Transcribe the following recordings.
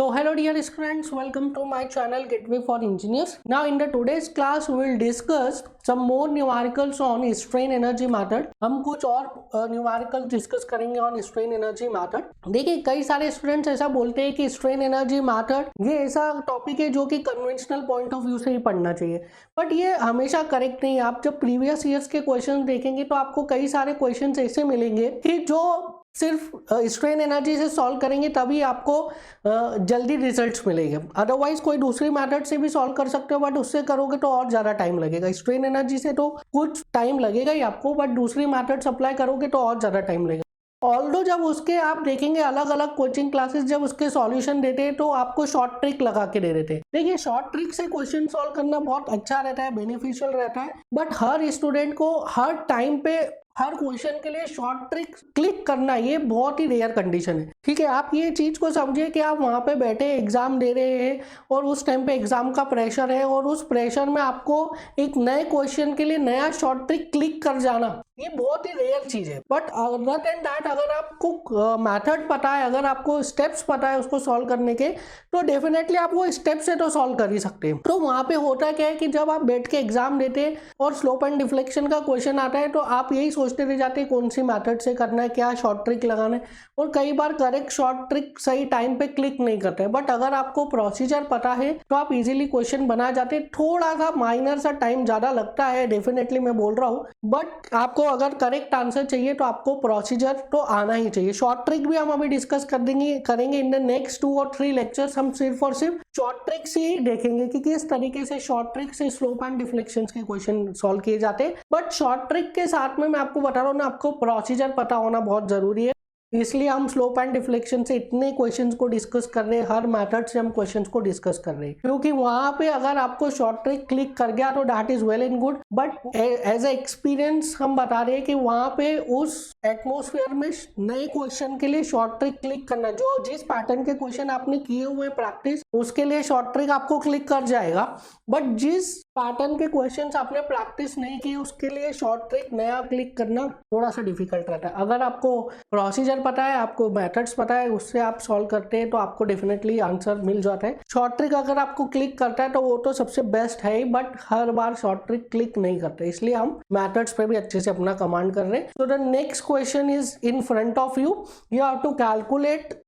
So hello dear students, welcome to my channel Gateway for Engineers. Now in the today's class we will discuss some more numericals on strain energy method. हम कुछ और numerical discuss करेंगे on strain energy method. देखिए कई सारे students ऐसा बोलते हैं कि स्ट्रेन एनर्जी मेथड ये ऐसा टॉपिक है जो कि कन्वेंशनल पॉइंट ऑफ व्यू से ही पढ़ना चाहिए, बट ये हमेशा करेक्ट नहीं है। आप जब प्रीवियस ईयर्स के क्वेश्चन देखेंगे तो आपको कई सारे क्वेश्चन ऐसे मिलेंगे कि जो सिर्फ स्ट्रेन एनर्जी से सॉल्व करेंगे तभी आपको जल्दी रिजल्ट्स मिलेंगे, अदरवाइज कोई दूसरी मेथड से भी सॉल्व कर सकते हो, बट उससे करोगे तो और ज़्यादा टाइम लगेगा। स्ट्रेन एनर्जी से तो कुछ टाइम लगेगा ही आपको, बट दूसरी मेथड अप्लाई करोगे तो और ज़्यादा टाइम लगेगा। ऑल्दो जब उसके आप देखेंगे अलग अलग कोचिंग क्लासेस जब उसके सॉल्यूशन देते हैं तो आपको शॉर्ट ट्रिक लगा के दे देते हैं। देखिए शॉर्ट ट्रिक से क्वेश्चन सॉल्व करना बहुत अच्छा रहता है, बेनिफिशियल रहता है, बट हर स्टूडेंट को हर टाइम पे हर क्वेश्चन के लिए शॉर्ट ट्रिक क्लिक करना ये बहुत ही रेयर कंडीशन है। ठीक है, आप ये चीज को समझिए कि आप वहां पे बैठे एग्जाम दे रहे हैं और उस टाइम पे एग्जाम का प्रेशर है और उस प्रेशर में आपको एक नए क्वेश्चन के लिए नया शॉर्ट ट्रिक क्लिक कर जाना ये बहुत ही रेयर चीज है। बट अदर देन दैट अगर आपको मेथड पता है, अगर आपको स्टेप्स पता है उसको सॉल्व करने के, तो डेफिनेटली आप वो स्टेप से तो सॉल्व कर ही सकते हैं। तो वहां पे होता क्या है कि जब आप बैठ के एग्जाम देते हैं और स्लोप एंड डिफ्लेक्शन का क्वेश्चन आता है तो आप यही सोचते रह जाते हैं कौन सी मेथड से करना है, क्या शॉर्ट ट्रिक लगाना है, और कई बार करेक्ट शॉर्ट ट्रिक सही टाइम पे क्लिक नहीं करते। बट अगर आपको प्रोसीजर पता है तो आप इजीली क्वेश्चन बना जाते हैं। थोड़ा सा माइनर सा टाइम ज्यादा लगता है, डेफिनेटली मैं बोल रहा हूँ, बट आपको अगर करेक्ट आंसर चाहिए तो आपको प्रोसीजर तो आना ही चाहिए। शॉर्ट ट्रिक भी हम अभी डिस्कस करेंगे इन द नेक्स्ट 2 और 3 लेक्चर्स। हम सिर्फ और सिर्फ शॉर्ट ट्रिक से ही देखेंगे कि किस तरीके से शॉर्ट ट्रिक से स्लोप एंड डिफ्लेक्शन के क्वेश्चन सॉल्व किए जाते हैं। बट शॉर्ट ट्रिक के साथ में मैं आपको बता रहा हूँ ना, आपको प्रोसीजर पता होना बहुत जरूरी है, इसलिए हम स्लोप एंड डिफ्लेक्शन से इतने क्वेश्चंस को डिस्कस कर रहे हैं, हर मेथड से हम क्वेश्चंस को डिस्कस कर रहे हैं, क्योंकि वहां पे अगर आपको शॉर्ट ट्रिक क्लिक कर गया तो that is well and good, but as a experience हम बता रहे हैं कि वहां पे उस एटमोस्फेयर में नए क्वेश्चन के लिए शॉर्ट ट्रिक क्लिक करना, जो जिस पैटर्न के क्वेश्चन आपने किए हुए प्रैक्टिस उसके लिए शॉर्ट ट्रिक आपको क्लिक कर जाएगा, बट जिस पैटर्न के क्वेश्चंस आपने प्रैक्टिस नहीं किए उसके लिए शॉर्ट ट्रिक नया क्लिक करना थोड़ा सा डिफिकल्ट रहता है। अगर आपको प्रोसीजर पता है, आपको मेथड्स पता है, उससे आप सॉल्व करते हैं तो आपको डेफिनेटली आंसर मिल जाता है। शॉर्ट ट्रिक अगर आपको क्लिक करता है तो वो तो सबसे बेस्ट है ही, बट हर बार शॉर्ट ट्रिक क्लिक नहीं करते, इसलिए हम मेथड्स पे भी अच्छे से अपना कमांड कर रहे हैं। So the next question is in front of you have to calculate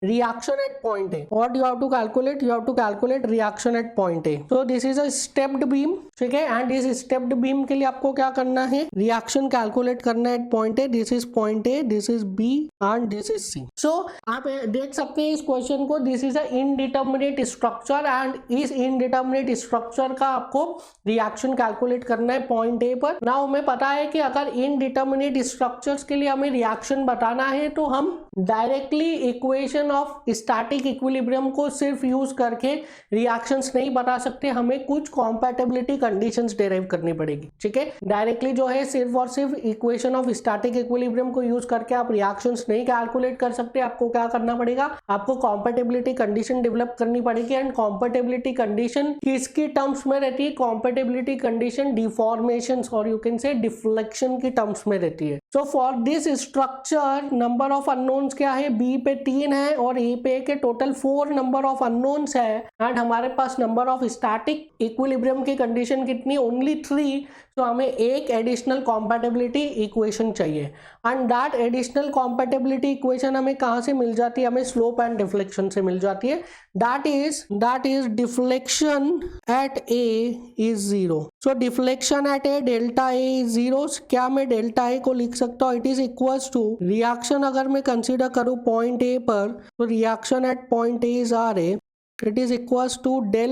reaction at point A. What you have to calculate? You have to calculate reaction at point A. So this is a stepped beam, ठीक है, and इस stepped beam के लिए आपको क्या करना है, reaction calculate करना है at point A. This is point A, this is B and this is C. So आप देख सकते हैं इस क्वेश्चन को, this is a indeterminate structure and इस इनडिटर्मिनेट स्ट्रक्चर का आपको रिएक्शन कैलकुलेट करना है पॉइंट A पर। नाउ हमें पता है कि अगर इनडिटर्मिनेट स्ट्रक्चर्स के लिए हमें रिएक्शन बताना है तो हम directly equation of static equilibrium को सिर्फ यूज करके रिएक्शंस नहीं बता सकते, हमें कुछ कॉम्पैटिबिलिटी कंडीशंस डेराइव करनी पड़ेगी। ठीक है, डायरेक्टली जो है सिर्फ और सिर्फ इक्वेशन ऑफ स्टैटिक इक्विलिब्रियम को यूज करके आप रिएक्शंस नहीं कैलकुलेट कर सकते। आपको क्या करना पड़ेगा, आपको कॉम्पैटिबिलिटी कंडीशन डेवलप करनी पड़ेगी। एंड कॉम्पैटिबिलिटी कंडीशन किसकी टर्म्स में रहती है, कॉम्पैटिबिलिटी कंडीशन डिफॉर्मेशन और यू कैन से डिफ्लेक्शन की टर्म्स में रहती है। So for this structure number of unknowns क्या है, बी पे 3 है और ए पे के टोटल 4 नंबर ऑफ अननोन्स है, एंड हमारे पास नंबर ऑफ स्टैटिक इक्विलिब्रियम की कंडीशन कितनी, ओनली 3। तो हमें एक एडिशनल कॉम्पैटिबिलिटी इक्वेशन चाहिए, and that additional compatibility equation हमें कहाँ से मिल जाती है, हमें स्लोप एंड डिफ्लेक्शन से मिल जाती है। That is deflection at A is 0। So deflection at A delta A is 0। क्या मैं डेल्टा ए को लिख सकता हूँ, it is equals to reaction अगर मैं कंसीडर करूँ पॉइंट ए पर, तो reaction at point A is R A, it is equals to del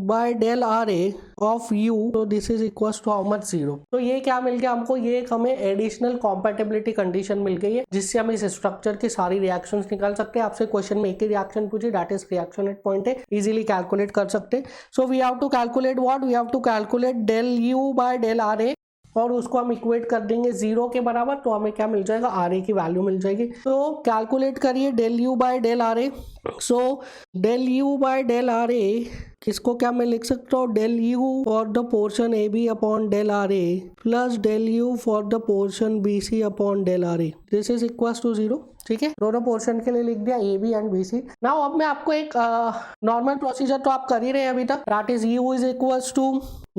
by del RA of U. So this is equals to how much 0. तो ये क्या मिल गया हमको, ये एक हमें एडिशनल कॉम्पैटिबिलिटी कंडीशन मिल गई है जिससे हम इस स्ट्रक्चर की सारी रिएक्शंस निकाल सकते हैं। आपसे क्वेश्चन में एक ही रिएक्शन पूछी, that is reaction at point A, easily calculate कर सकते हैं। So we have to calculate what, we have to calculate del U by del RA और उसको हम इक्वेट कर देंगे 0 के बराबर, तो हमें क्या मिल जाएगा, आर ए की वैल्यू मिल जाएगी। तो कैलकुलेट करिए del U by del RA। So del U by del RA किसको क्या मैं लिख सकता हूँ, del U for the portion A B upon del R A plus del U for the portion B C upon del R A, this is equal to 0। ठीक है, दोनों portion के लिए लिख दिया A B and B C. Now अब मैं आपको एक नॉर्मल प्रोसीजर तो आप कर ही रहे हैं अभी तक, that is u is equals to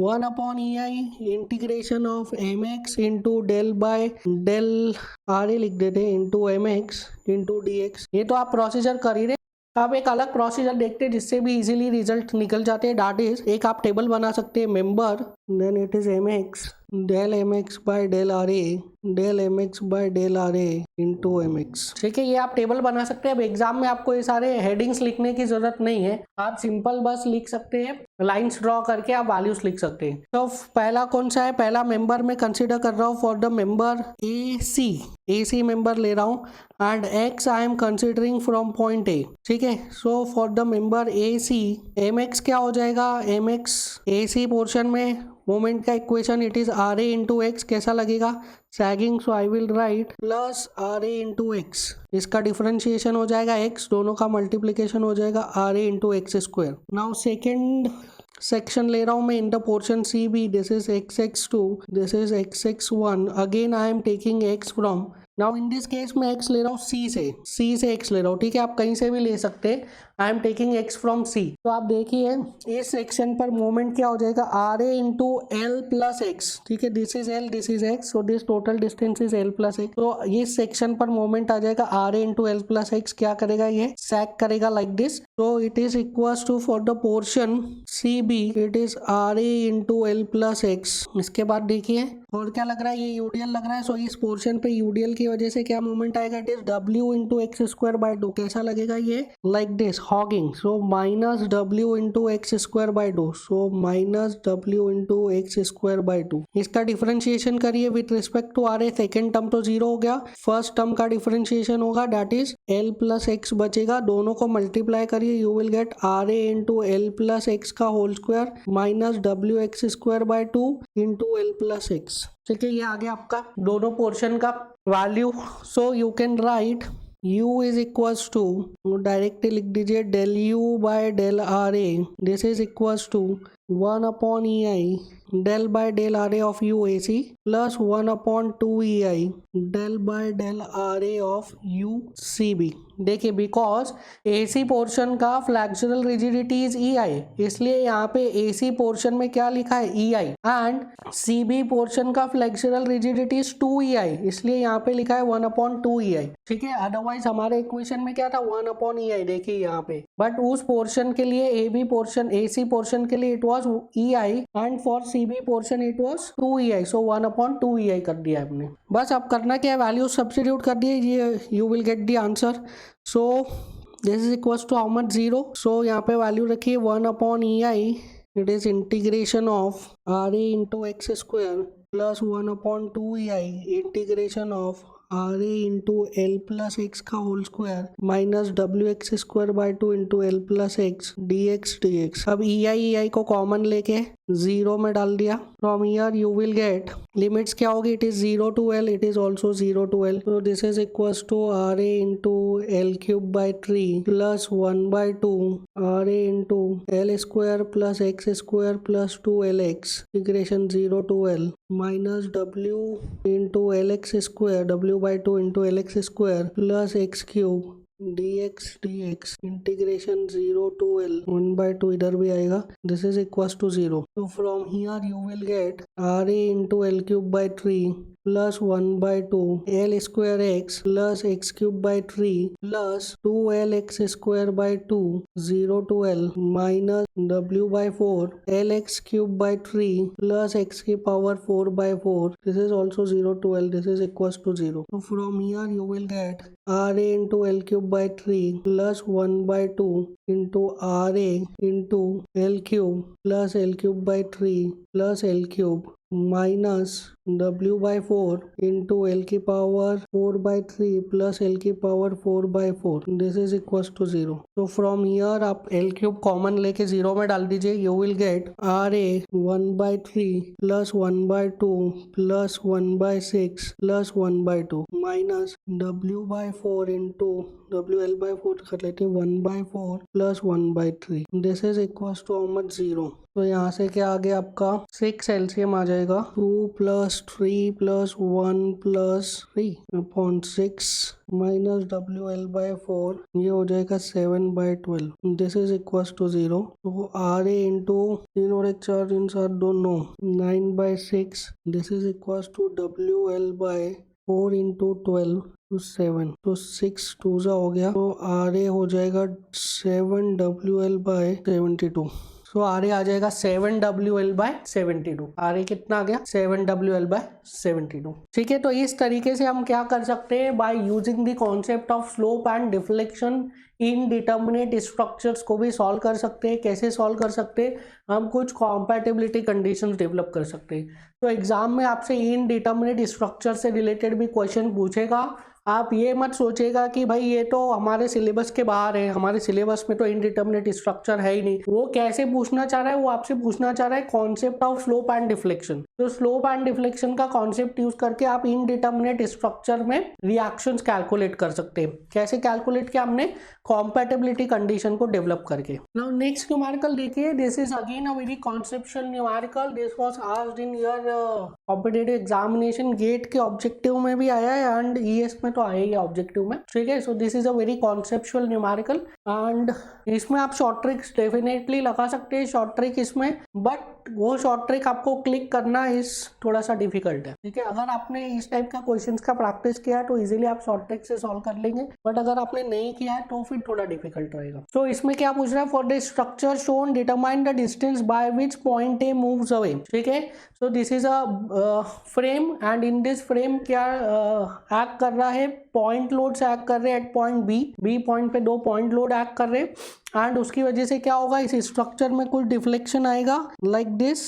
1 upon E I integration of M x into del by del R a लिख देते हैं into M x into d x. ये तो आप प्रोसीजर कर ही रहे। अब एक अलग प्रोसीजर देखते हैं जिससे भी इजीली रिजल्ट निकल जाते हैं, दैट इज एक आप टेबल बना सकते हैं, member then it is M X del M X by del R A del M X by del R A into M X. ठीक है, ये आप टेबल बना सकते हैं। अब एग्जाम में आपको ये सारे हेडिंग्स लिखने की जरूरत नहीं है, आप सिंपल बस लिख सकते हैं, लाइंस ड्रॉ करके आप वैल्यूज लिख सकते हैं। तो पहला कौन सा है, पहला मेंबर में कंसिडर कर रहा हूँ for the member A C member ले रहा हूँ and X I am considering from point A. ठीक है, so for the member A C M X क्या हो जाएगा, M X A C portion में मोमेंट का equation it is R A into x, कैसा लगेगा sagging, so I will write plus R A into X, इसका differentiation हो जाएगा एक्स, दोनों का मल्टीप्लीकेशन हो जाएगा आर ए into x square. Now second section ले रहा हूँ मैं in the portion C B, this is X X two, this is X X one, again I am taking x from, now in this case मैं x ले रहा हूँ सी से x ले रहा हूँ। ठीक है, आप कहीं से भी ले सकते हैं, I am taking x from C. तो आप देखिए इस सेक्शन पर मोमेंट क्या हो जाएगा, आर ए इंटू एल प्लस एक्स। ठीक है, this is L this is X, so this total distance is L plus X. तो इस सेक्शन पर मोमेंट आ जाएगा आर ए इंटू एल प्लस एक्स, क्या करेगा ये सैक करेगा लाइक दिस, तो it is equal to for the portion C B it is R A into L plus X. इसके बाद देखिए और क्या लग रहा है, ये यूडीएल लग रहा है, सो इस पोर्शन पे यूडीएल की वजह से क्या मोमेंट आएगा, it is W into x square by 2, कैसा लगेगा ये like this hogging, so minus W into x square by 2, so minus W into x square by 2। इसका डिफरेंशिएशन करिए with respect to R A, second term तो 0 हो गया, first term का differentiation होगा that is L plus X बचेगा, दोनों को मल्टीप्लाई करिए, you will get R A into L plus x का whole square minus W x square by 2 into L plus X. ठीक है, ये आ गया आपका दोनों पोर्शन का value, so you can write u is equals to, directly लिख दीजिए del U by del R A, this is equals to 1 upon E I del by del R A of U A C plus 1 upon 2 E I del by del R A of U C B. देखिए because A C portion का flexural rigidity is ई आई, इसलिए यहाँ पे ए C portion में क्या लिखा है ई I, and C B portion का फ्लैक्चरल रिजिडिटी इज 2 ई आई, इसलिए यहाँ पे लिखा है 1 अपॉन 2 ई आई। ठीक है, अदरवाइज हमारे इक्वेशन में क्या था 1 अपॉन ई आई, देखिए यहाँ पे, बट उस पोर्शन के लिए A B portion A C portion के लिए it was E I and for C B portion it was 2 E I, so 1 upon 2 E I कर दिया आपने। बस अब करना क्या है, वैल्यू सब्स्टिट्यूट कर दिए, ये you will get the answer. So this is equals to how much 0, so यहाँ पे वैल्यू रखिए 1 upon E I, it is integration of R A into x square plus 1 upon 2 E I integration of R A into L plus x का whole square minus W x square by 2 into L plus x d x. अब E आई को common लेके 0 में डाल दिया, from here you will get limits क्या होगी, it is 0 to L, it is also 0 to L, so this is equals to R A into L cube by 3 plus 1 by 2 R A into L square plus X square plus 2LX integration 0 to L minus W into L X square W by 2 into L X square plus X cube dx integration 0 to L 1 by 2 इधर भी आएगा, this is equals to 0, तो from here you will get R A into L cube by 3 plus 1 by 2 L square X plus X cube by 3 plus 2LX square by 2 0 to L minus W by 4 LX cube by 3 plus x की power 4 by 4, this is also 0 to L, this is equals to 0, so from here you will get RA into L cube by 3 plus 1 by 2 into RA into L cube plus L cube by 3 plus L cube minus W/4 into L⁴ plus L⁴ this is equal to 0। तो from here आप L³ common लेके 0 में डाल दीजिए। You will get RA 1/3 plus 1/2 plus 1/6 plus 1/2 minus W/4 into WL/4 कर लेते 1/4 plus 1/3 this is equal to how much 0। तो यहाँ से क्या आ गया आपका 6 LCM आ जाएगा 2 + 3 + 1 + 3/6 माइनस WL/4 ये हो जाएगा 7/12 दिस इज इक्वल टू 0। तो RA इंटू 3 और 1 4 3 7 2 9 9/6 this is equal to WL/4 into 12 तो 7 तो 6 2 हो गया। तो RA हो जाएगा 7WL/72। तो RA आ जाएगा 7WL/72। RA कितना आ गया 7WL/72। ठीक है, तो इस तरीके से हम क्या कर सकते हैं, by using the concept of slope and deflection indeterminate structures को भी सॉल्व कर सकते हैं। कैसे सॉल्व कर सकते हैं, हम कुछ कॉम्पैटिबिलिटी कंडीशंस डेवलप कर सकते हैं। तो एग्जाम में आपसे इनडिटर्मिनेट स्ट्रक्चर से रिलेटेड भी क्वेश्चन पूछेगा। आप ये मत सोचेगा कि भाई ये तो हमारे सिलेबस के बाहर है, हमारे सिलेबस में तो इनडिटर्मिनेट स्ट्रक्चर है ही नहीं। वो कैसे पूछना चाह रहा है, वो आपसे पूछना चाह रहा है concept of slope and deflection. तो स्लोप एंड डिफ्लेक्शन का कॉन्सेप्ट यूज करके आप इनडिटर्मिनेट स्ट्रक्चर में रिएक्शंस कैलकुलेट कर सकते हैं। कैसे कैलकुलेट किया हमने, कॉम्पैटिबिलिटी कंडीशन को डेवलप करके। नाउ नेक्स्ट न्यूमेरिकल देखिए, this is again a very conceptual numerical. This was asked in your competitive examination, GATE के ऑब्जेक्टिव में भी आया है एंड ईएस में तो आया ही है ऑब्जेक्टिव में। ठीक है, सो this is a very conceptual numerical and इसमें आप शॉर्ट ट्रिक्स डेफिनेटली लगा सकते हैं, शॉर्ट ट्रिक इसमें, बट वो शॉर्ट ट्रिक आपको क्लिक करना इस थोड़ा सा डिफिकल्ट है। ठीक है, अगर आपने इस टाइप का क्वेश्चंस का प्रैक्टिस किया है तो इजीली आप शॉर्ट ट्रिक से सॉल्व कर लेंगे, बट अगर आपने नहीं किया है तो फिर थोड़ा डिफिकल्ट रहेगा। तो इसमें क्या पूछ रहा है, for the structure shown determine the distance by which point A moves away. ठीक है, सो this is a frame and in this frame क्या एक्ट कर रहा है, पॉइंट लोड से एक्ट कर रहे हैं एट पॉइंट बी पॉइंट पे 2 पॉइंट लोड एक्ट कर रहे हैं एंड उसकी वजह से क्या होगा, इस स्ट्रक्चर में कुछ डिफ्लेक्शन आएगा लाइक दिस।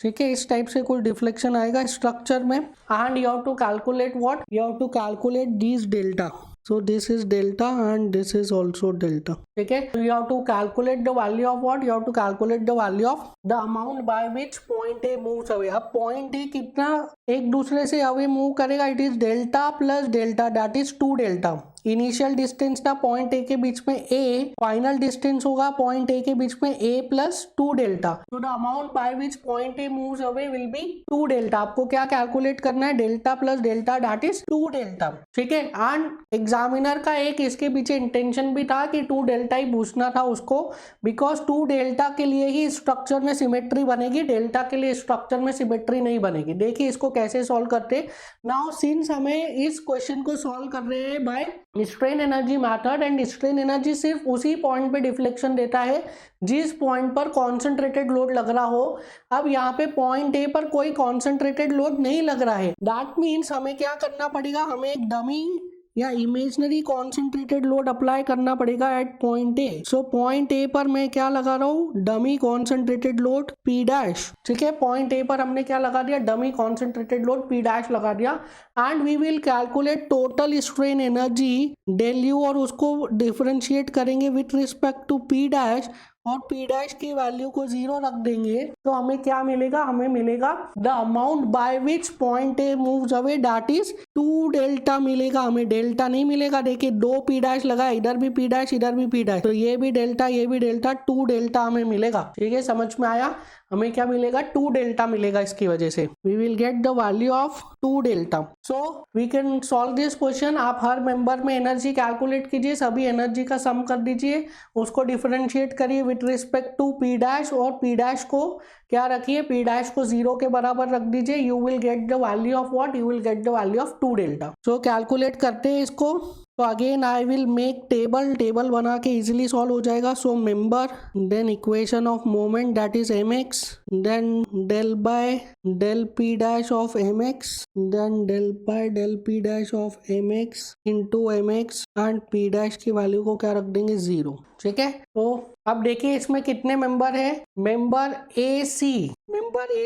ठीक है, इस टाइप से कुछ डिफ्लेक्शन आएगा स्ट्रक्चर में and you have to calculate what, you have to calculate this delta. So this is delta and this is also delta. ठीक है, so you have to calculate the value of what, you have to calculate the value of the amount by which point A moves away. अब point A कितना एक दूसरे से away move करेगा, it is delta plus delta, that is 2 delta। Initial distance था point A के बीच में a, final distance होगा पॉइंट ए के बीच में a प्लस 2 डेल्टा। तो the amount by which point A moves away will be 2 delta. आपको क्या calculate करना है, delta plus delta that is 2 delta. ठीक है, एंड एग्जामिनर का एक इसके पीछे इंटेंशन भी था कि 2 डेल्टा ही पूछना था उसको, बिकॉज 2 डेल्टा के लिए ही स्ट्रक्चर में सिमेट्री बनेगी, डेल्टा के लिए स्ट्रक्चर में सिमेट्री नहीं बनेगी। देखिए इसको कैसे सॉल्व करते। नाउ सिंस हमें इस क्वेश्चन को सॉल्व कर रहे हैं by strain energy method and strain energy सिर्फ उसी पॉइंट पे डिफ्लेक्शन देता है जिस पॉइंट पर कॉन्सेंट्रेटेड लोड लग रहा हो। अब यहाँ पे पॉइंट ए पर कोई कॉन्सेंट्रेटेड लोड नहीं लग रहा है, दैट मीन्स हमें क्या करना पड़ेगा, हमें एक डमी या इमेजनरी कॉन्सेंट्रेटेड लोड अप्लाई करना पड़ेगा at point A. So point A पर मैं क्या लगा रहा हूँ, dummy concentrated load P dash. ठीक है, पॉइंट ए पर हमने क्या लगा दिया, dummy concentrated load P dash लगा दिया and we will calculate total strain energy del U और उसको डिफरेंशिएट करेंगे with respect to P dash और P डैश की वैल्यू को 0 रख देंगे तो हमें क्या मिलेगा, हमें मिलेगा the amount by which point A moves away that is 2 delta मिलेगा। हमें डेल्टा नहीं मिलेगा, देखिए 2 P डैश लगा, इधर भी P डैश इधर भी P डैश, तो ये भी डेल्टा ये भी डेल्टा, 2 डेल्टा हमें मिलेगा। ठीक है, समझ में आया, हमें क्या मिलेगा, 2 डेल्टा मिलेगा। इसकी वजह से we will get the value of 2 delta. So we can solve this question. आप हर मेंबर में एनर्जी कैलकुलेट कीजिए, सभी एनर्जी का सम कर दीजिए, उसको डिफरेंशिएट करिए with respect to P dash और P डैश को क्या रखिए, P डैश को 0 के बराबर रख दीजिए। You will get the value of what, you will get the value of 2 delta. So calculate करते हैं इसको। तो again I will make table बना के इजिली सॉल्व हो जाएगा। So member, then equation of moment that is mx, then del by del P dash of mx, then del by del P dash of mx into mx and P dash की value को क्या रख देंगे, 0। ठीक है, तो अब देखिए इसमें कितने मेंबर है, मेंबर ए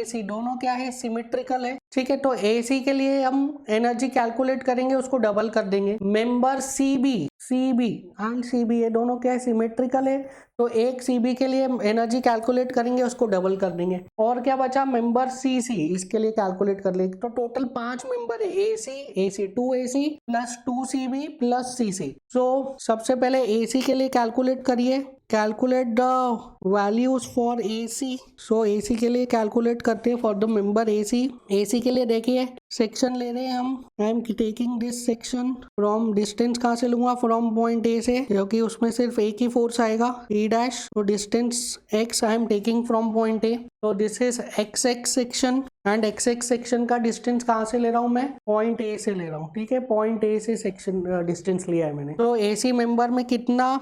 सी दोनों क्या है, सिमेट्रिकल है, ठीक है। तो ए सी के लिए हम एनर्जी कैलकुलेट करेंगे, उसको डबल कर देंगे। Member C B and C B ये दोनों क्या है, सिमेट्रिकल है, तो एक सी बी के लिए एनर्जी कैलकुलेट करेंगे, उसको डबल कर देंगे। और क्या बचा, मेंबर सी इसके लिए कैलकुलेट कर लेंगे। तो टोटल 5 मेंबर है, A C 2 A C plus 2 C B plus C C. So सबसे पहले ए सी के लिए कैलकुलेट करिए, calculate the values for A C. So A C के लिए कैलकुलेट करते हैं for the member A C के लिए देखिए सेक्शन ले रहे हैं हम, I am taking this section from, distance कहाँ से लूंगा, फ्रॉम पॉइंट ए से, क्योंकि उसमें सिर्फ एक ही फोर्स आएगा, ई डैश। तो distance x I am taking from point A, तो this is x section and x section का डिस्टेंस कहाँ से ले रहा हूँ मैं, पॉइंट ए से ले रहा हूँ, ठीक है। पॉइंट ए से सेक्शन डिस्टेंस लिया है मैंने। तो ए सी मेंबर में कितना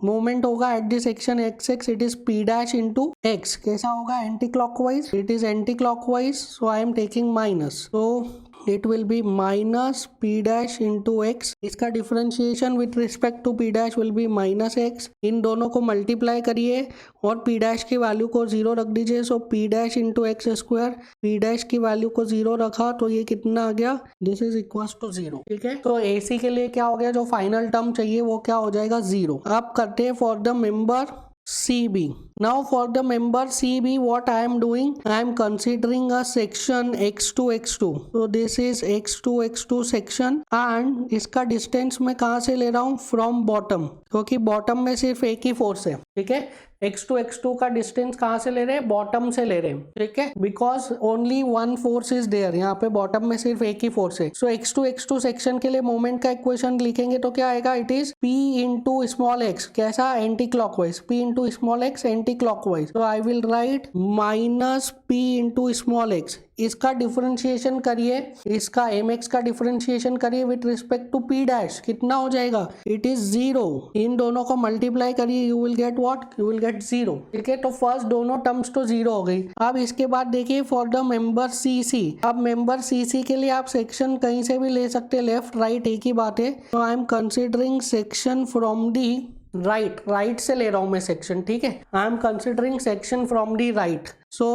मोमेंट होगा at this section x, it is P dash into x. कैसा होगा, anti clockwise, it is anti clockwise, so I am taking minus, तो it will be minus p dash into x। इसका differentiation with respect to p dash will be minus x। इन दोनों को multiply करिए और p dash की value को 0 रख दीजिए, सो p dash into x square, p dash की वैल्यू को 0 रखा तो ये कितना आ गया, दिस इज इक्वल्स टू 0, ठीक है। तो AC के लिए क्या हो गया, जो फाइनल टर्म चाहिए वो क्या हो जाएगा, 0। अब करते हैं for the member CB। Now for the member CB, what I am doing, I am considering a section x2 x2। So this is x2 x2 section and इसका डिस्टेंस मैं कहाँ से ले रहा हूँ, फ्रॉम बॉटम, क्योंकि बॉटम में सिर्फ एक ही फोर्स है, ठीक है। x2 x2 का डिस्टेंस कहाँ से ले रहे हैं, बॉटम से ले रहे हैं, ठीक है, because only one force is there, यहाँ पे बॉटम में सिर्फ एक ही फोर्स है। सो x2 x2 सेक्शन के लिए मोमेंट का इक्वेशन लिखेंगे तो क्या आएगा, it is p into small x, कैसा, anti clockwise, p into small x anti clockwise. तो I will write minus p into small x। इसका डिफरेंशिएशन करिए, इसका mx का डिफरेंशिएशन करिए with respect to p dash, कितना हो जाएगा, इट इज 0। इन दोनों को मल्टीप्लाई करिए, you will get what, you will gate 0, ठीक है। तो फर्स्ट दोनों टर्म्स तो 0 हो गई। अब इसके बाद देखिए फॉर द मेंबर CC। अब मेंबर CC के लिए आप सेक्शन कहीं से भी ले सकते हैं, लेफ्ट राइट एक ही बात है। तो आई am considering section from the right से ले रहा हूं मैं सेक्शन, ठीक है। आई am considering section from the right. So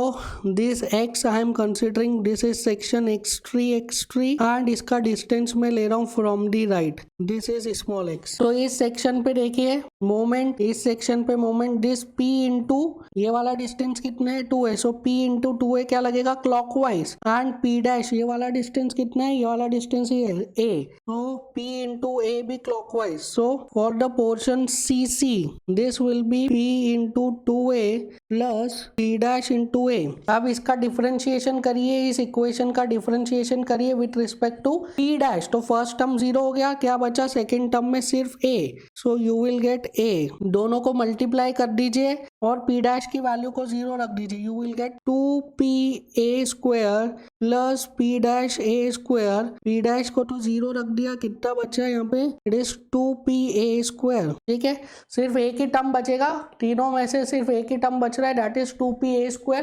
this x I am considering, this is section x3 and इसका डिस्टेंस मैं ले रहा हूँ from the right, this is small x। तो इस सेक्शन पे देखिए मोमेंट, इस सेक्शन पे मोमेंट, दिस p इंटू ये वाला डिस्टेंस कितना है, 2 है, सो p इंटू 2 है, क्या लगेगा, क्लॉकवाइज, एंड p डैश ये वाला डिस्टेंस कितना है, ये वाला डिस्टेंस ये है a, तो p इंटू a भी clockwise. So for the portion CC this will be p into 2a plus p dash two A. अब इसका डिफरेंशिएशन करिए, इस इक्वेशन का डिफरेंशिएशन करिए with respect to p dash. तो फर्स्ट टर्म 0 हो गया, क्या बचा, सेकंड टर्म में सिर्फ a, so you will gate a। दोनों को मल्टीप्लाई कर दीजिए और p डैश की वैल्यू को 0 रख दीजिए, you will gate 2pa square plus p dash a square. p dash को तो 0 रख दिया, कितना बचा यहाँ पे, इट इज 2pa स्क्वायर, ठीक है। सिर्फ एक ही टर्म बचेगा, तीनों में से सिर्फ एक ही टर्म बच रहा है, दैट इज 2pa स्क्वायर।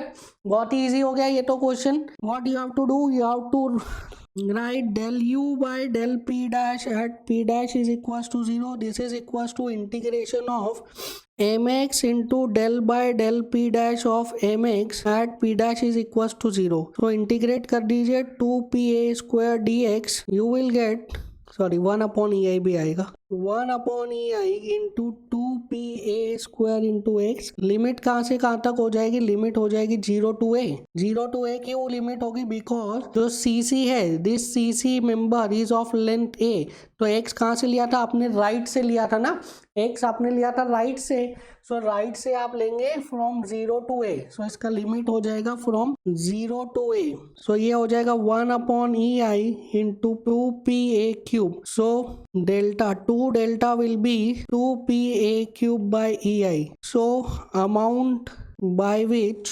बहुत ही इजी हो गया ये तो question. What you have to do, you have to write del u by del p dash at p dash is equals to 0। this is equals to integration of mx into del by del p dash of mx at p dash is equals to 0। so integrate कर दीजिए 2pa square dx, you will get, sorry 1 upon EI भी आएगा, 1 upon EI into 2pa square into x. Limit कहाँ से कहाँ तक हो जाएगी, लिमिट हो जाएगी 0 to a। 0 to a की वो लिमिट होगी बिकॉज जो CC है, this CC member is of length a। तो x कहाँ से लिया था आपने, राइट से लिया था ना, x आपने लिया था राइट से, सो राइट से आप लेंगे फ्रॉम 0 to a। सो इसका लिमिट हो जाएगा फ्रॉम 0 to a। सो ये हो जाएगा 1 upon EI into 2pa cube. So two delta will be 2pa cube by EI। So amount by which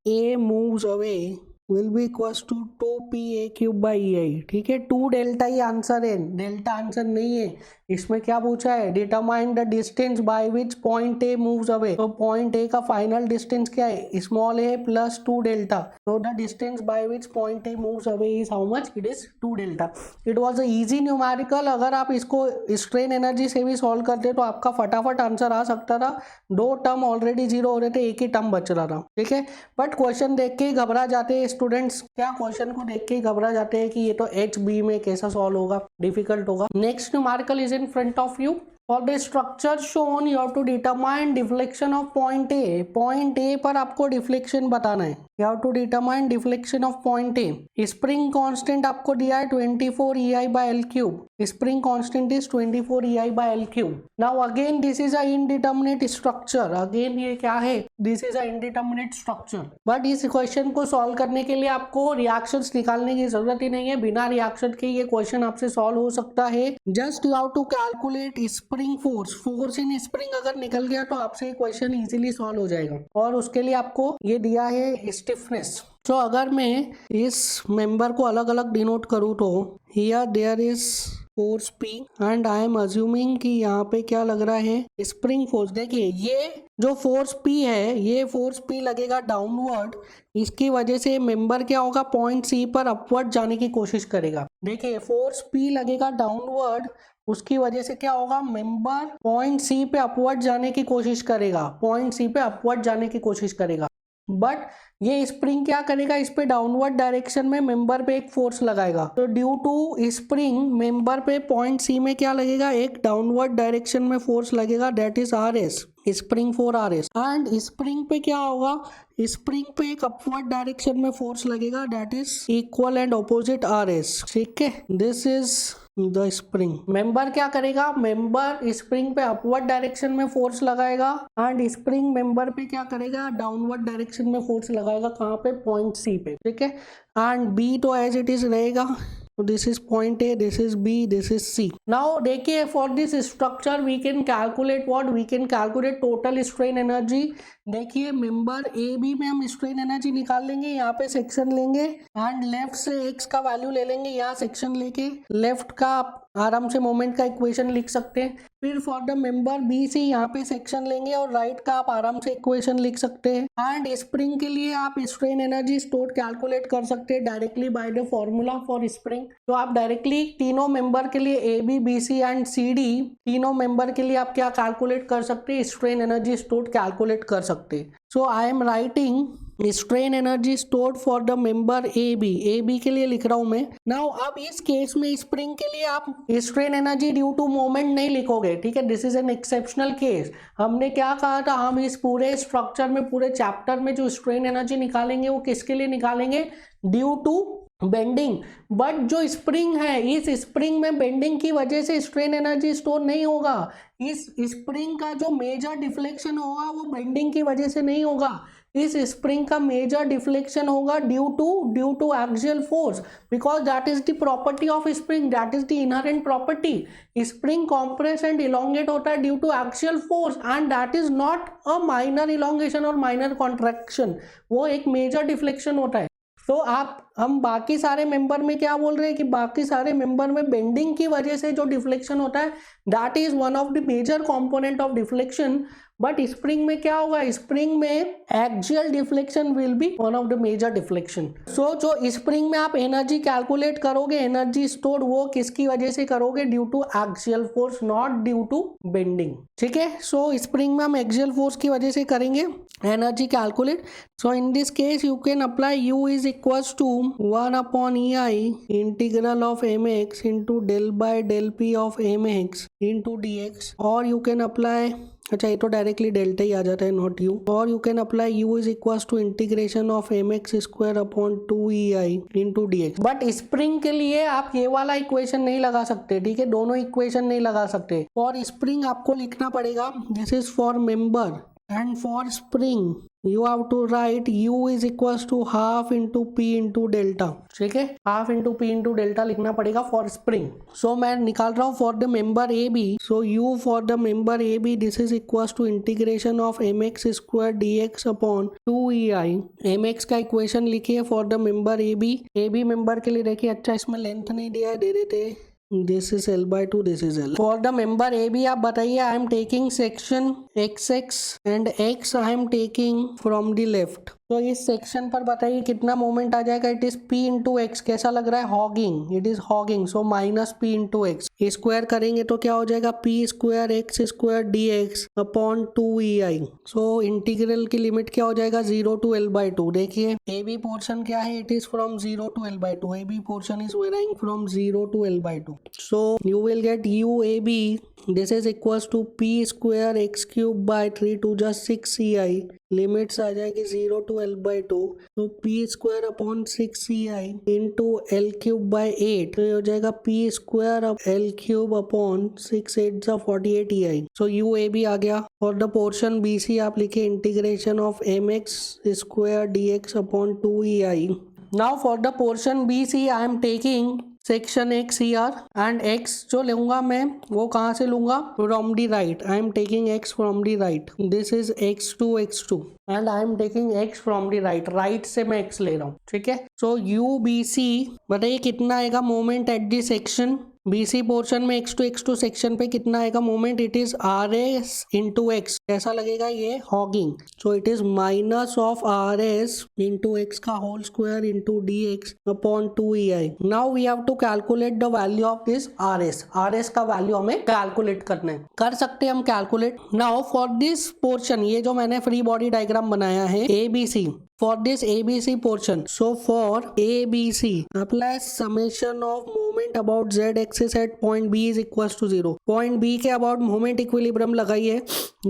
a moves away will be equals to 2pa³ ठीक है। 2 delta ही answer है, delta answer नहीं है। इसमें क्या पूछा है, determine the distance by which point A moves away. तो पॉइंट ए का फाइनल डिस्टेंस क्या है, स्मॉल ए प्लस 2 डेल्टा। तो the distance by which point A moves away is how much, it is 2 delta. It was a easy numerical. अगर आप इसको strain energy से भी सॉल्व करते तो आपका फटाफट आंसर आ सकता था। 2 टर्म ऑलरेडी 0 हो रहे थे, एक ही टर्म बच रहा था, ठीक है। बट क्वेश्चन देख के ही घबरा जाते हैं स्टूडेंट्स, क्या क्वेश्चन को देख के ही घबरा जाते हैं कि ये तो HB में कैसा सॉल्व होगा, डिफिकल्ट होगा। Next numerical is in front of you. For the structure shown you have to determine deflection of point A. Point A पर आपको deflection बताना है। You have to determine deflection of point A. Spring constant आपको दिया है 24 EI by L cube. Spring constant is 24 EI by L cube. Now again this is a indeterminate structure. Again ये क्या है, this is a indeterminate structure. But इस question को solve करने के लिए आपको रिएक्शंस निकालने की जरूरत ही नहीं है। बिना रिएक्शन के ये क्वेश्चन आपसे सॉल्व हो सकता है। Just you have to calculate spring force. Force in spring अगर निकल गया तो आपसे क्वेश्चन इजीली सॉल्व हो जाएगा। और उसके लिए आपको ये दिया है स्टिफनेस। तो अगर मैं इस मेंबर को अलग अलग डिनोट करूँ तो here there is force P and I am assuming कि यहाँ पे क्या लग रहा है, स्प्रिंग फोर्स। देखिए ये जो फोर्स P है, ये फोर्स P लगेगा डाउनवर्ड। इसकी वजह से मेंबर क्या होगा, पॉइंट C पर अपवर्ड जाने की कोशिश करेगा। देखिए फोर्स P लगेगा डाउनवर्ड, उसकी वजह से क्या होगा, मेंबर पॉइंट C पे अपवर्ड जाने की कोशिश करेगा, पॉइंट C पे अपवर्ड जाने की कोशिश करेगा। बट ये स्प्रिंग क्या करेगा, इस पे डाउनवर्ड डायरेक्शन में मेंबर पे एक फोर्स लगाएगा। तो ड्यू टू स्प्रिंग मेंबर पे पॉइंट C में क्या लगेगा, एक डाउनवर्ड डायरेक्शन में फोर्स लगेगा, that is RS, spring for RS। And spring पे क्या होगा, स्प्रिंग पे एक अपवर्ड डायरेक्शन में फोर्स लगेगा, that is equal and opposite RS, ठीक है। This is the spring. Member क्या करेगा, मेंबर स्प्रिंग पे अपवर्ड डायरेक्शन में फोर्स लगाएगा एंड स्प्रिंग मेंबर पे क्या करेगा, डाउनवर्ड डायरेक्शन में फोर्स लगाएगा। कहाँ पे, पॉइंट C पे, ठीक है। एंड B तो एज इट इज रहेगा। So this is point A, this is B, this is C. Now देखिए for this structure we can calculate what, we can calculate total strain energy। देखिए member AB में हम strain energy निकाल लेंगे, यहाँ पे section लेंगे एंड लेफ्ट से x का वैल्यू ले लेंगे, यहाँ सेक्शन लेके लेफ्ट का आराम से मोमेंट का इक्वेशन लिख सकते हैं। फिर फॉर द मेंबर BC यहाँ पे सेक्शन लेंगे और राइट का आप आराम से इक्वेशन लिख सकते हैं। एंड स्प्रिंग के लिए आप स्ट्रेन एनर्जी स्टोर कैलकुलेट कर सकते हैं directly by the formula for spring. तो आप डायरेक्टली तीनों मेंबर के लिए AB, BC एंड CD तीनों मेंबर के लिए आप क्या कैलकुलेट कर सकते हैं, स्ट्रेन एनर्जी स्टोर कैलकुलेट कर सकते हैं। So I am writing strain energy stored for the member AB के लिए लिख रहा हूं मैं। नाउ अब इस केस में स्प्रिंग के लिए आप strain energy due to moment नहीं लिखोगे, ठीक है। This is an exceptional case. हमने क्या कहा था, हम इस पूरे स्ट्रक्चर में, पूरे चैप्टर में जो स्ट्रेन एनर्जी निकालेंगे वो किसके लिए निकालेंगे, ड्यू टू बेंडिंग। बट जो स्प्रिंग है, इस स्प्रिंग में बेंडिंग की वजह से स्ट्रेन एनर्जी स्टोर नहीं होगा। इस स्प्रिंग का जो मेजर डिफ्लेक्शन होगा वो बेंडिंग की वजह से नहीं होगा। इस स्प्रिंग का मेजर डिफ्लेक्शन होगा due to axial force, because that is the property of spring, that is the inherent property. Spring compress and elongate होता है due to axial force and that is not a minor elongation और minor contraction, वो एक major deflection होता है। तो हम बाकी सारे मेंबर में क्या बोल रहे हैं कि बाकी सारे मेंबर में बेंडिंग की वजह से जो डिफ्लेक्शन होता है that is one of the major component of deflection. But spring में क्या होगा, स्प्रिंग में axial deflection will be one of the major deflection. So जो स्प्रिंग में आप एनर्जी कैलकुलेट करोगे, एनर्जी स्टोर, वो किसकी वजह से करोगे, due to axial force, not due to bending, ठीक है। सो स्प्रिंग में हम एक्सियल फोर्स की वजह से करेंगे energy calculate. So in this case you can apply U is equals to 1/EI integral of mx into del by del P of mx into dx। और you can apply, अच्छा ये तो directly delta ही आ जाता है, not U। और you can apply U is equals to integration of mx square upon 2EI into dx। But spring के लिए आप ये वाला इक्वेशन नहीं लगा सकते, ठीक है, दोनों इक्वेशन नहीं लगा सकते। फॉर स्प्रिंग आपको लिखना पड़ेगा, this is for member and for spring you have to write u is equals to half into p into delta. ठीक है, half into P into delta लिखना पड़ेगा फॉर स्प्रिंग. सो मैं निकाल रहा हूँ for the member A B. So U for the member A B this is equals to integration of M x square D x upon 2EI. M X का equation लिखिए for the member A B member के लिए. देखिए अच्छा इसमें length नहीं दिया है, दे देते. This is L by 2, this is L. For the member AB आप बताइए, I am taking section XX and X I am taking from the left. तो इस सेक्शन पर बताइए कितना मोमेंट आ जाएगा. It is P into x. कैसा लग रहा है? Hugging. It is hugging. So minus P into x. Square करेंगे तो क्या हो जाएगा? P square x square D x upon 2EI. So integral की लिमिट क्या हो जाएगा? 0 to L by 2. देखिए ए बी पोर्शन क्या है? It is from 0 to L by 2. A B portion is varying from 0 to L by 2. So you will get you A B this is equals to P square x cube by 3 to the 6EI. Limits आ जाएगी 0 to L by 2. तो P square upon 6EI into L cube by 8. तो ये हो जाएगा P square L cube upon 6 8 48EI. So you A B आ गया. For the portion B C आप लिखे integration of M x square D x upon 2EI. Now for the portion B C I am taking section x year and x जो लूंगा मैं वो कहाँ से लूंगा? From the right. I am taking x from the right. This is x2 and I am taking x from the right. Right से मैं x ले रहा हूँ. ठीक है. सो यू बी सी बताइए कितना आएगा moment at the section BC पोर्शन में x2 सेक्शन पे कितना आएगा moment? It is RS into x. कैसा लगेगा ये? Hogging. So it is minus of RS into x का whole square into DX upon 2EI. Now we have to calculate the value of this RS का value हमें calculate करना है. कर सकते हैं हम calculate. Now for this portion ये जो मैंने फ्री बॉडी डायग्राम बनाया है ABC. For this ABC portion, so for ABC, apply summation of moment about z axis at point B is equals to 0. Point B के about moment equilibrium लगाइए.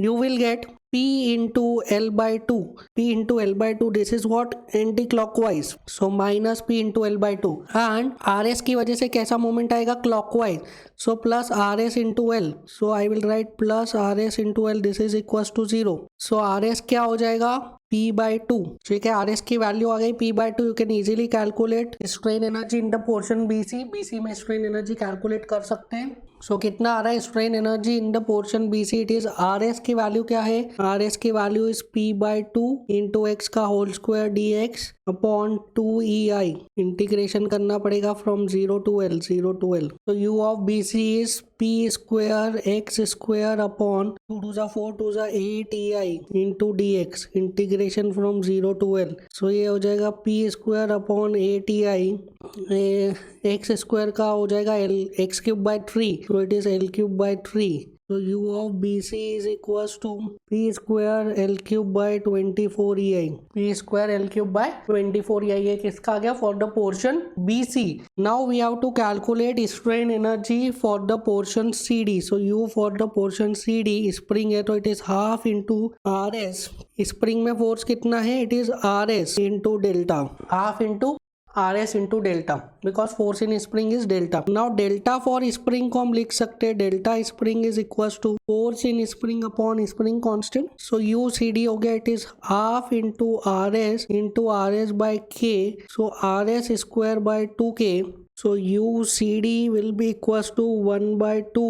You will get P into L by 2. P into L by 2. This is what? Anti-clockwise. So minus P into L by 2. And RS की वजह से कैसा moment आएगा? clockwise. So plus RS into L. So I will write plus RS into L. This is equals to 0. So RS क्या हो जाएगा? P by 2. ठीक है. RS की वैल्यू आ गई P by 2. You can easily calculate strain energy in the portion BC. BC में strain energy calculate कर सकते हैं. सो कितना आ रहा है strain energy in the portion BC? It is RS की वैल्यू क्या है? RS की value is P by 2 into x का whole square DX upon 2EI. Integration करना पड़ेगा फ्रॉम 0 to L. तो U of BC is P square x square upon 2 to the 4 to the 8EI into DX. Integration from 0 to L. So ये हो जाएगा P square upon 8EI. X square का हो जाएगा x cube by 3. So it is L cube by 3. So U of BC is equals to P square L cube by 24EI. P square L cube by 24EI. ये किसका आ गया? For the portion BC. Now we have to calculate strain energy for the portion CD. So U for the portion CD spring है तो it is half into RS. Spring में force कितना है? It is RS into delta. Half into RS into delta because force in spring is delta. Now delta for spring को हम लिख सकते हैं delta spring is equals to force in spring upon spring constant. So UCD हो गया it is half into RS by K. So RS square by 2K. So UCD will be equals to 1 by 2.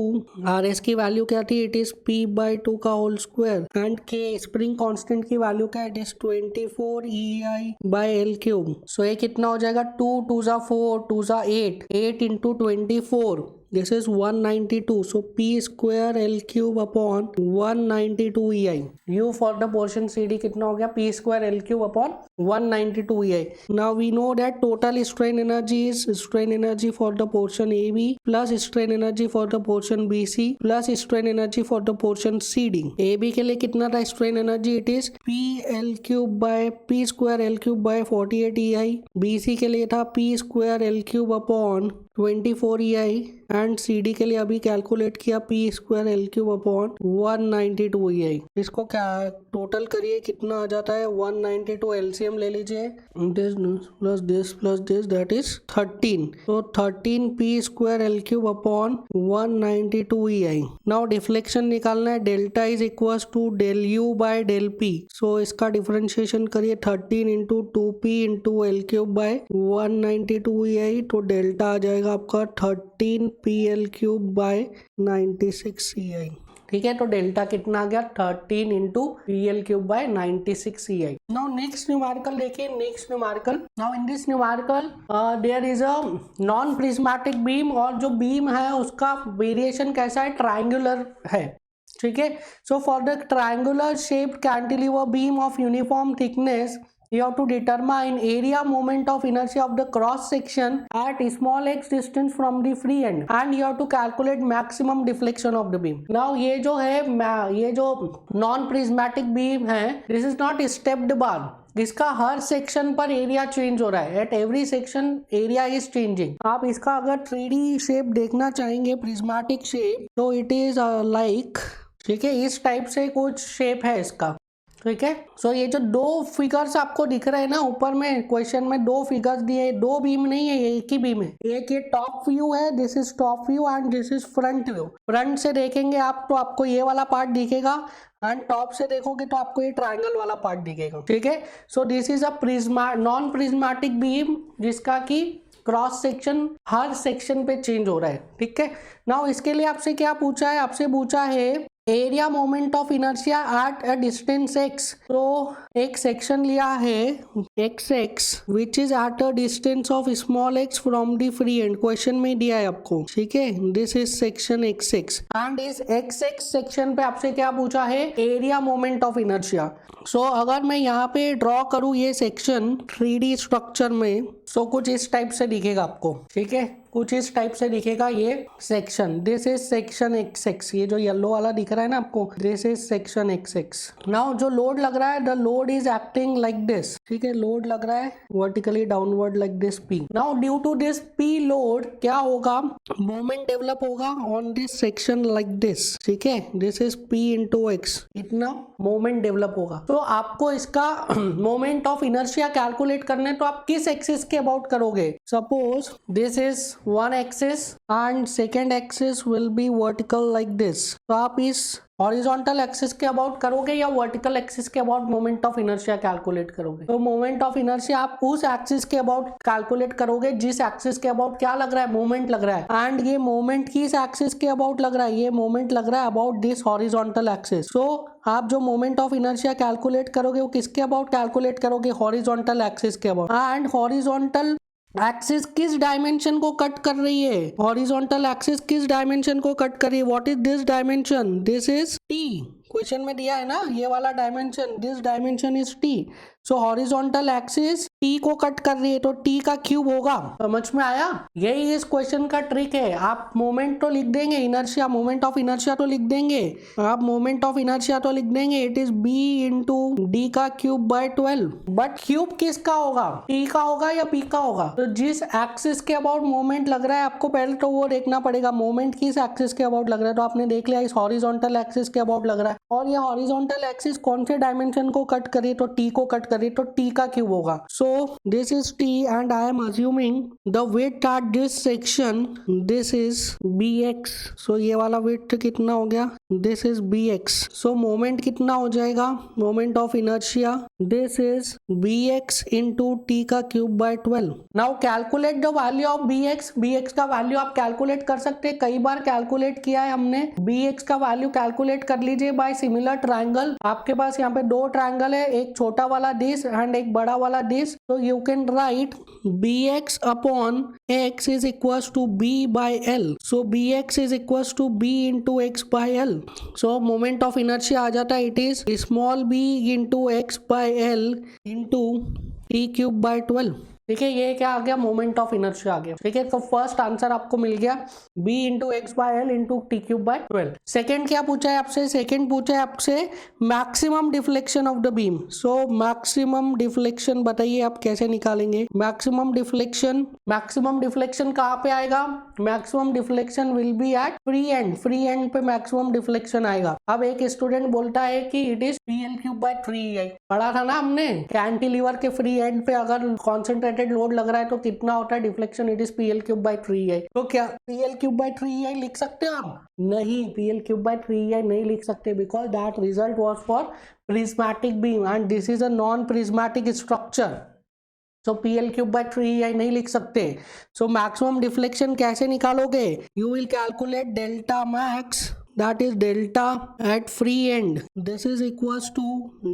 RS की value क्या थी? It is P by 2 का whole square and K spring constant की value क्या? It is 24EI by L cube. So ये कितना हो जाएगा? 2 2 जा 4 2 जा 8 into 24. This is 192. So P square L cube upon 192EI. U for the portion CD कितना हो गया? P square L cube upon 192EI. Now we know that total strain energy is strain energy for the portion AB plus strain energy for the portion BC plus strain energy for the portion CD. AB के लिए कितना था strain energy? It is P L cube by P square L cube by 48EI. BC के लिए था P square L cube upon 24 EI and CD के लिए अभी कैलकुलेट किया P square L cube upon 192 EI। इसको क्या टोटल करिए कितना आ जाता है 192 LCM ले लीजिए, this plus this that is 13। तो 13 P square L cube upon 192 EI। Now deflection निकालना है, delta is equal to del U by del P। सो इसका डिफरेंशिएशन करिए 13 into 2P into L cube by 192 EI। तो delta आ जाएगा आपका 13 PL क्यूब बाय 96 EI। ठीक है, तो डेल्टा कितना आ गया 13 into PL cube by 96 EI। Now next numerical देखिए, next numerical. Now in this numerical there is a non prismatic beam, और जो बीम है उसका वेरिएशन कैसा है, ट्रायंगुलर है। ठीक है, so for the triangular shaped cantilever beam of uniform thickness you have to determine area moment of inertia of the cross section at small x distance from the free end and you have to calculate maximum deflection of the beam. Now ये जो है, ये जो non prismatic beam है, this is not stepped bar, इसका हर section पर area change हो रहा है, at every section area is changing. आप इसका अगर 3D शेप देखना चाहेंगे, प्रिज्मेटिक शेप, तो इट इज लाइक, ठीक है, इस टाइप से कुछ शेप है इसका। ठीक है, सो ये जो दो फिगर्स आपको दिख रहे हैं ना ऊपर में क्वेश्चन में, दो फिगर्स दिए, दो बीम नहीं है, एक ही बीम है। एक ये टॉप व्यू है, this is top view and this is front view. Front से देखेंगे आप तो आपको ये वाला पार्ट दिखेगा एंड टॉप से देखोगे तो आपको ये ट्रायंगल वाला पार्ट दिखेगा। ठीक है, सो this is a non prismatic beam जिसका की क्रॉस सेक्शन हर सेक्शन पे चेंज हो रहा है। ठीक है, नाउ इसके लिए आपसे क्या पूछा है, आपसे पूछा है area moment of inertia at a distance x। तो एक सेक्शन लिया है xx which is at a distance of small x from the free and, question में दिया है आपको। ठीक है, this is section xx and इस xx सेक्शन पे आपसे क्या पूछा है, एरिया मोमेंट ऑफ इनर्शिया। सो अगर मैं यहाँ पे ड्रॉ करूँ ये सेक्शन 3D स्ट्रक्चर में, सो कुछ इस टाइप से दिखेगा आपको। ठीक है, कुछ इस टाइप से दिखेगा ये section, this is section xx। ये जो येलो वाला दिख रहा है ना आपको, this is section xx। Now जो लोड लग रहा है, the load is acting like this. ठीक है, लोड लग रहा है vertically downward like this P। Now due to this P load क्या होगा, मोमेंट डेवलप होगा on this section like this. ठीक है, this is P into x, इतना मोमेंट डेवलप होगा। तो आपको इसका मोमेंट ऑफ इनर्शिया कैलकुलेट करना है, तो आप किस एक्सिस के अबाउट करोगे। Suppose this is one axis and second axis will be vertical like this, तो आप इस हॉरिजॉन्टल एक्सिस के अबाउट करोगे या वर्टिकल एक्सिस के about moment of inertia calculate करोगे। तो मोमेंट ऑफ इनर्शिया आप उस एक्सिस के अबाउट कैलकुलेट करोगे जिस एक्सिस के अबाउट क्या लग रहा है, मोमेंट लग रहा है। एंड ये मोमेंट किस एक्सिस के अबाउट लग रहा है, ये मोमेंट लग रहा है अबाउट दिस हॉरिजॉन्टल एक्सिस। सो आप जो मोमेंट ऑफ इनर्शिया कैलकुलेट करोगे वो किसके अबाउट कैलकुलेट करोगे, हॉरिजॉन्टल एक्सिस के अबाउट। एंड हॉरिजॉन्टल एक्सिस किस डायमेंशन को कट कर रही है, हॉरिजॉन्टल एक्सिस किस डायमेंशन को कट कर रही है, what is this dimension, this is T। Question में दिया है ना ये वाला dimension, this dimension is T। So horizontal axis T को कट कर रही है तो T का क्यूब होगा। समझ में आया, यही इस क्वेश्चन का ट्रिक है। आप मोमेंट तो लिख देंगे, इनर्शिया, मोमेंट ऑफ इनर्शिया तो लिख देंगे, आप मोमेंट ऑफ इनर्शिया तो लिख देंगे, it is B into D का क्यूब बाय 12। बट क्यूब किसका होगा, T का होगा या P का होगा। तो जिस एक्सिस के अबाउट मोमेंट लग रहा है आपको पहले तो वो देखना पड़ेगा, मोमेंट किस एक्सिस के अबाउट लग रहा है। तो आपने देख लिया इस हॉरिजॉन्टल एक्सिस के अबाउट लग रहा है, और ये हॉरिजॉन्टल एक्सिस कौन से डायमेंशन को कट करिए, तो T को कट करिए, तो T का क्यूब होगा। सो this is T and I am assuming the width at this section, this is Bx। सो ये वाला विड्थ कितना हो गया, this is Bx। So moment कितना हो जाएगा, moment of inertia, this is Bx into T का cube by 12। Now calculate the value of Bx। Bx का वैल्यू आप कैलकुलेट कर सकते हैं, कई बार कैलकुलेट किया है हमने। Bx का वैल्यू कैलकुलेट कर लीजिए बाय सिमिलर ट्रायंगल। आपके पास यहाँ पे दो ट्रायंगल है, एक छोटा वाला दिस एंड एक बड़ा वाला दिस। तो you can write Bx upon x is equal to B by L। So Bx is equal to B into x by L। So moment of inertia आ जाता है, it is small b into x by L into T cube by 12। ठीक है, ये क्या आ गया, moment of inertia आ गया। ठीक है, तो फर्स्ट आंसर आपको मिल गया b into X by L into T cube by 12। Second क्या पूछा है आपसे, सेकेंड पूछा है आपसे maximum deflection of the beam. So maximum deflection बताइए आप कैसे निकालेंगे। मैक्सिमम डिफ्लेक्शन कहाँ पे आएगा, maximum deflection will be at free end, free end पे मैक्सिमम डिफ्लेक्शन आएगा। अब एक स्टूडेंट बोलता है कि it is PL cube by 3EI, पढ़ा था ना हमने, कैंटिलीवर के फ्री एंड पे अगर कॉन्सेंट्रेटेड लोड लग रहा है तो कितना होता है deflection, it is PL cube by 3EI। तो क्या PL क्यूब बाय 3EI लिख सकते हो आप, नहीं, PL क्यूब बाय 3EI नहीं लिख सकते, because that result was for prismatic beam and this is a non prismatic structure. So PL cube by 3EI नहीं लिख सकते। सो मैक्सिमम डिफ्लेक्शन कैसे निकालोगे, you will calculate delta max, that is delta at free end, this is equals to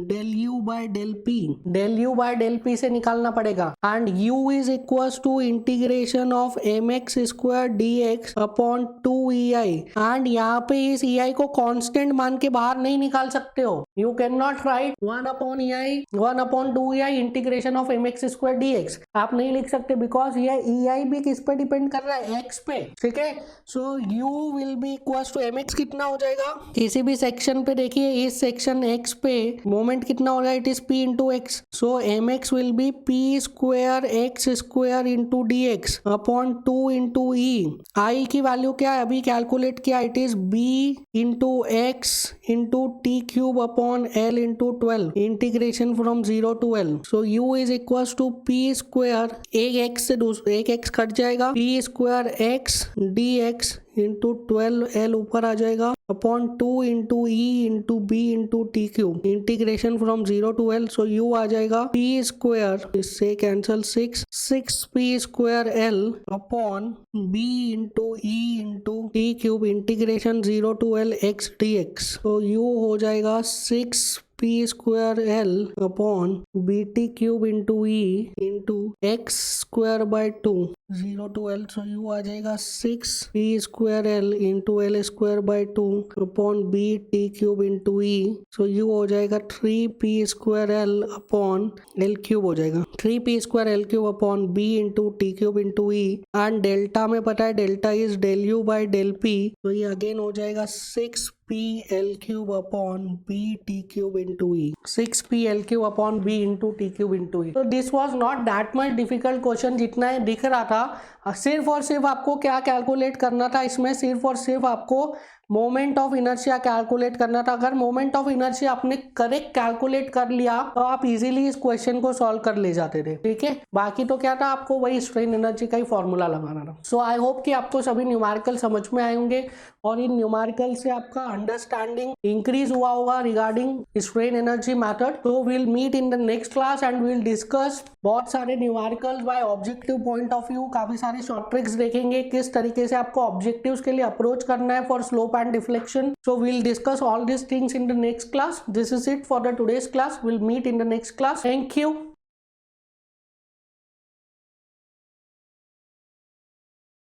del u by del p, del u by del p से निकालना पड़ेगा, and u is equals to integration of mx square dx upon 2EI, and यहाँ पे इस EI को constant मान के बाहर नहीं निकाल सकते हो, you cannot write 1 upon EI 1 upon 2EI integration of mx square dx, आप नहीं लिख सकते, बिकॉज ये EI भी किस पे डिपेंड कर रहा है, x पे। ठीक है, सो u will be equals to mx कितना हो जाएगा, किसी भी सेक्शन पे देखिए, इस सेक्शन x पे मोमेंट कितना हो रहा है, it is p into x, so mx will be p square x square into d x upon 2 into e. I की वैल्यू क्या है, अभी कैलकुलेट किया, it is b into x into T cube upon l into 12, integration from 0 to l। So u is equal to p square, एक x से एक x cut जाएगा, p square x d x into 12l ऊपर आ जाएगा upon 2 into E into B into T cube, integration from 0 to l। So u आ जाएगा p square, इससे cancel 6p square l upon b into E into T cube, integration 0 to l x dx। तो u हो जाएगा 6p square l अपॉन B T cube into E into x square by 2 0 to l। So u आ जाएगा 6p square l into L square by 2 upon B T cube into e. So u हो जाएगा 3p square l upon l cube हो जाएगा, 3p square l cube upon b into T cube into e, and delta में पता है delta is del u by del p, तो ये again हो जाएगा 6p l cube upon b t cube into e, 6p l cube upon b into T cube into e. तो this was not that much difficult question जितना दिख रहा था। सिर्फ और सिर्फ आपको क्या कैलकुलेट करना था इसमें, सिर्फ और सिर्फ आपको मोमेंट ऑफ इनर्शिया कैलकुलेट करना था। अगर मोमेंट ऑफ इनर्शिया आपने करेक्ट कैलकुलेट कर लिया तो आप इजीली इस क्वेश्चन को सॉल्व कर ले जाते थे। ठीक है, बाकी तो क्या था, आपको वही स्ट्रेन एनर्जी का ही फॉर्मूला लगाना था। सो आई होप कि आपको सभी न्यूमेरिकल समझ में आए होंगे और इन न्यूमेरिकल से आपका अंडरस्टैंडिंग इंक्रीज हुआ होगा रिगार्डिंग स्ट्रेन एनर्जी मेथड। तो will meet in the next class and will discuss बहुत सारे numericals by objective point of view, काफी सारे शॉर्ट ट्रिक्स देखेंगे किस तरीके से आपको ऑब्जेक्टिव्स के लिए अप्रोच करना है for slope and deflection. So we'll discuss all these things in the next class. This is it for the today's class. We'll meet in the next class. Thank you.